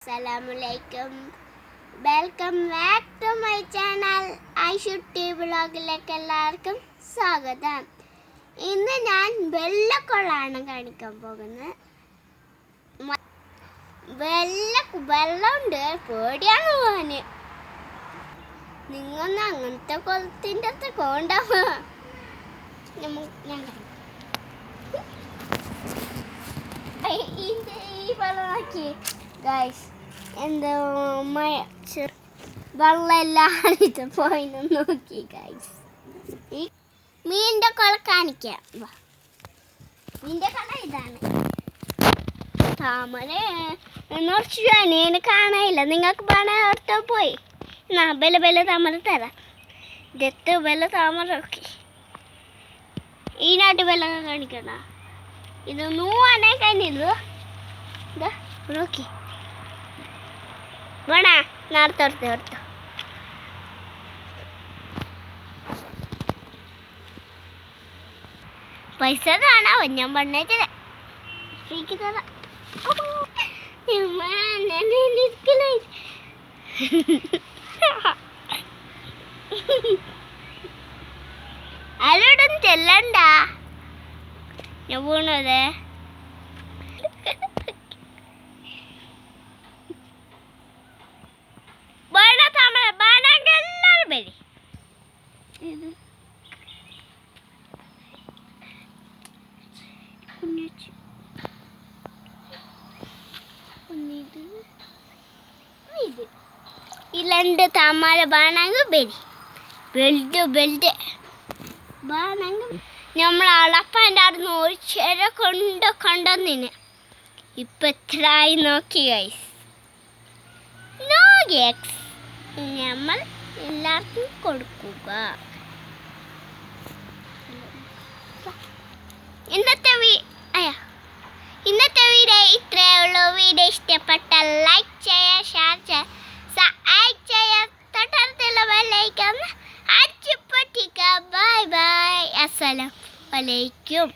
Assalamualaikum. Welcome back to my channel. Aishutty വ്ളോഗിലേക്ക് എല്ലാവർക്കും സ്വാഗതം. ഇന്ന് ഞാൻ വെള്ളക്കൊള്ളാണ് കാണിക്കാൻ പോകുന്നത്. വെള്ളമുണ്ട്, പേടിയാണ് പോകാന്. നിങ്ങൊന്ന് അങ്ങനത്തെ കൊളത്തിൻ്റെ അടുത്ത് കൊണ്ടുപോവാ. ഈ വെള്ളം നോക്കി ഗൈസ്, എന്താ വെള്ളമെല്ലാം പോയി നോക്കി ഗൈസ്. ഈ മീനിൻ്റെ കുള കാണിക്കാം. മീനിൻ്റെ കട ഇതാണ്. താമര കുറച്ച് മീന് കാണാനില്ല. നിങ്ങൾക്ക് വേണേ അടുത്ത പോയി ബല താമര തരാം. ഇതെത്ര ബല താമര നോക്കി. ഈ നാട്ടിൽ ബല കാണിക്കണ ഇത് 100 കഴിഞ്ഞിരുന്നു. ഇതാ നോക്കി വേണ നേരത്തെ പൈസ കാണാവോ? ഞാൻ പണ്ടേച്ചത് ഫ്രീക്ക് തരാം. ആരോടും ചെല്ലണ്ട. ഞാൻ പോണതേ ഇല്ലണ്ട് താമര ബാണെങ്കിൽ ബെൽറ്റ് ബാണെങ്കിൽ നമ്മൾ അളപ്പാൻ്റെ അവിടുന്ന് ഒരു ചെര കൊണ്ടുവന്നിന്. ഇപ്പം എത്രയായി നോക്കി ഗൈസ്. നോ ഗേക്സ് നമ്മൾ എല്ലാവർക്കും കൊടുക്കുക. ഇന്നത്തെ വീഡിയോ ഇത്രയേ ഉള്ളൂ. വീഡിയോ ഇഷ്ടപ്പെട്ടാൽ ലൈക്ക് ചെയ്യുക, ഷെയർ ചെയ്യുക, സബ്സ്ക്രൈബ് ചെയ്യുക, തൊട്ടടുത്തുള്ള ബെല്ലൈക്കൺ അടിച്ചു പൊട്ടിക്കുക. Bye bye. അസ്സലാമു അലൈക്കും.